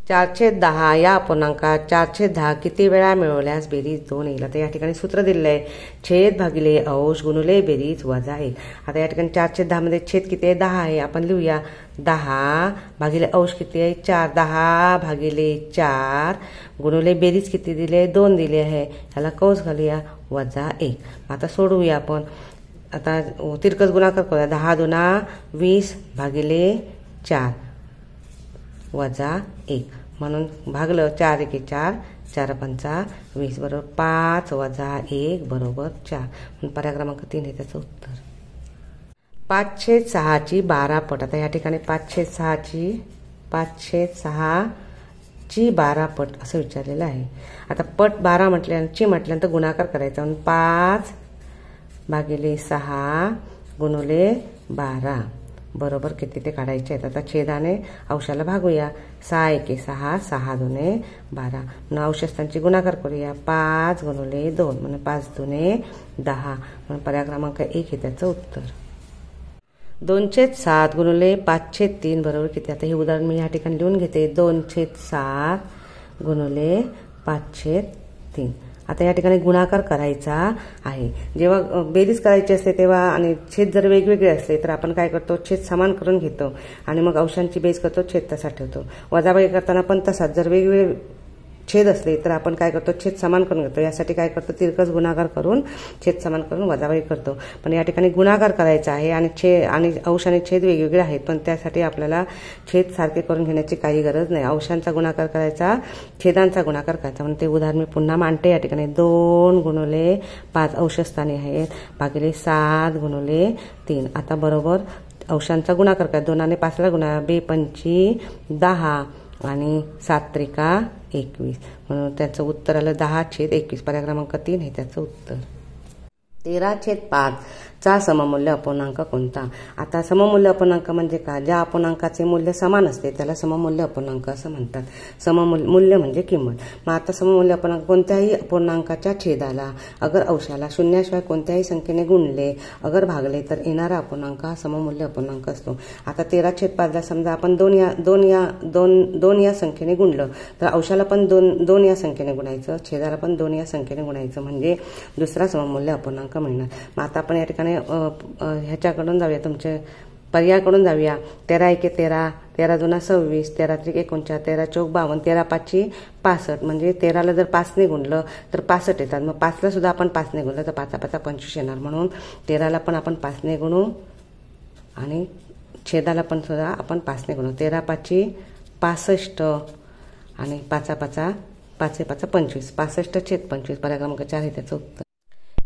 4/10 या अपूर्णांकात 4/10 किती वेळा मिळवल्यास बेरीज 2 येईल। आता या ठिकाणी सूत्र दिलेलं आहे छेद भागिले अंश गुणिले बेरीज वजा 1। आता या ठिकाणी 4/10 मध्ये छेद किती आहे 10 आहे, आपण लिहूया 10 भागिले अंश किती आहे 4, 10 भागिले 4 गुणिले बेरीज किती दिले 2 दिले आहे, ह्याला कौंस घालूया वजा 1। आता सोडवूया आपण, आता तिरकस गुणाकार करूया 10 दुना 20 भागिले 4 वजा 1 म्हणून भागलं 4 एके 4, 4 पंचा 20 बरोबर 5 वजा 1 बरोबर 4 म्हणून पर्याय क्रमांक 3 हे त्याचं उत्तर। 5/6 ची 12 पट। आता या ठिकाणी 5/6 ची 12 पट असं विचारलेलं आहे। आता पट 12 म्हटल्यानंतर गुणाकार करायचा म्हणून 5 भागिले 6 गुणिले 12 बरोबर किती ते काढायचे आहेत। आता छेदाने अंशाला भागूया 6 एके 6, 6 दुने 12 म्हणून अंशस्थांची गुणाकार करूया 5 गुणिले 2 म्हणजे 5 दुने 10 म्हणून पर्याय क्रमांक 1 हे त्याचं उत्तर। 2/7 गुणिले 5/3 बरोबर किती। आता हे उदाहरण मी या ठिकाणी लिहून घेते 2/7 गुणिले 5/3। आता या ठिकाणी गुणाकार करायचा आहे, जेव्हा बेरीज करायची असते तेव्हा आणि छेद जर वेगवेगळे असले तर आपण काय करतो छेद समान करून घेतो आणि मग अंशांची बेरीज करतो, छेद तसा ठेवतो। वजाबाकी करताना पण तसाच, जर वेगवेगळे छेद असले तर आपण काय करतो छेद समान करून घेतो, यासाठी काय करतो तिरकस गुणाकार करून छेद समान करून वजाबाकी करतो। पण या ठिकाणी गुणाकार करायचा आहे आणि अंश आणि छेद वेगवेगळे आहेत, पण त्यासाठी आपल्याला छेद सारखे करून घेण्याची काही गरज नाही। अंशांचा गुणाकार करायचा, छेदांचा गुणाकार करायचा म्हणून ते उदाहरण मी पुन्हा मांडते। या ठिकाणी 2 गुणिले 5 अंशस्थानी आहेत भागिले 7 गुणिले 3। आता बरोबर अंशांचा गुणाकार करा, 2 ने 5ला गुणा 2 पंची 10 आणि 7 त्रिका 21 म्हणून त्याचं उत्तर आलं 10/21। पर्याय क्रमांक 3 हे त्याचं उत्तर। 13/5 चा सममूल्य अपूर्णांक कोणता। आता सममूल्य अपूर्णांक म्हणजे काय, ज्या अपूर्णांकाचे मूल्य समान असते त्याला सममूल्य अपूर्णांक असं म्हणतात। सममूल्य म्हणजे किंमत। मग आता सममूल्य अपूर्णांक कोणत्याही अपूर्णांकाच्या छेदाला अगर अंशाला शून्याशिवाय कोणत्याही संख्येने गुणले अगर भागले तर येणारा अपूर्णांक हा सममूल्य अपूर्णांक असतो। आता 13/5 ला समजा आपण 2 या संख्येने गुणलं तर अंशाला पण 2 या संख्येने गुणायचं, छेदाला पण 2 या संख्येने गुणायचं म्हणजे दुसरा सममूल्य अपूर्णांक मिळणार। मग आता आपण या ठिकाणी ह्याच्याकडून जाऊया, तुमचे पर्यायाकडून जाऊया। 13 एके 13, 13 दुना 26, 13 त्रिक 49, 13 चौक 52, 13 पाची 65 म्हणजे 13ला जर 5 ने गुणलं तर 65 येतात। मग 5ला सुद्धा आपण 5 ने गुणलं तर 5 25 येणार, म्हणून 13ला पण आपण 5 ने गुणू आणि छेदाला पण सुद्धा आपण 5 ने गुणू। 13 पाची 65 आणि 5 5 25, 65/25 पर्याय क्रमांक 4 हे त्याचं उत्तर।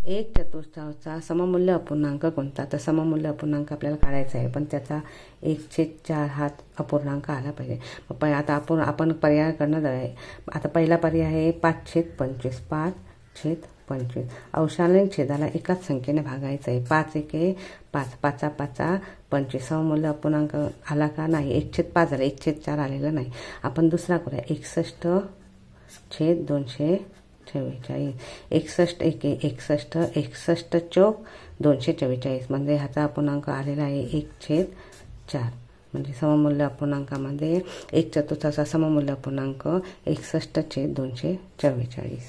1/4 सममूल्य अपूर्णांक कोणता। तर सममूल्य अपूर्णांक आपल्याला काढायचा आहे, पण त्याचा 1/4 हा अपूर्णांक आला पाहिजे। मग आता आपण पर्याय करणं जाऊया। आता पहिला पर्याय आहे 5/25, 5/25 अंशाने छेदाला एकाच संख्येने भागायचं आहे। 5 एके 5, 5 5 25 सममूल्य अपूर्णांक आला का नाही, 1/5 आला, 1/4 आलेला नाही। आपण दुसरा करूया 61/244, 61 एके 61, 61 चौक 244 म्हणजे ह्याचा अपूर्णांक आलेला आहे 1/4 म्हणजे सममूल्य अपूर्णांकामध्ये 1/4 सममूल्य अपूर्णांक 61/244।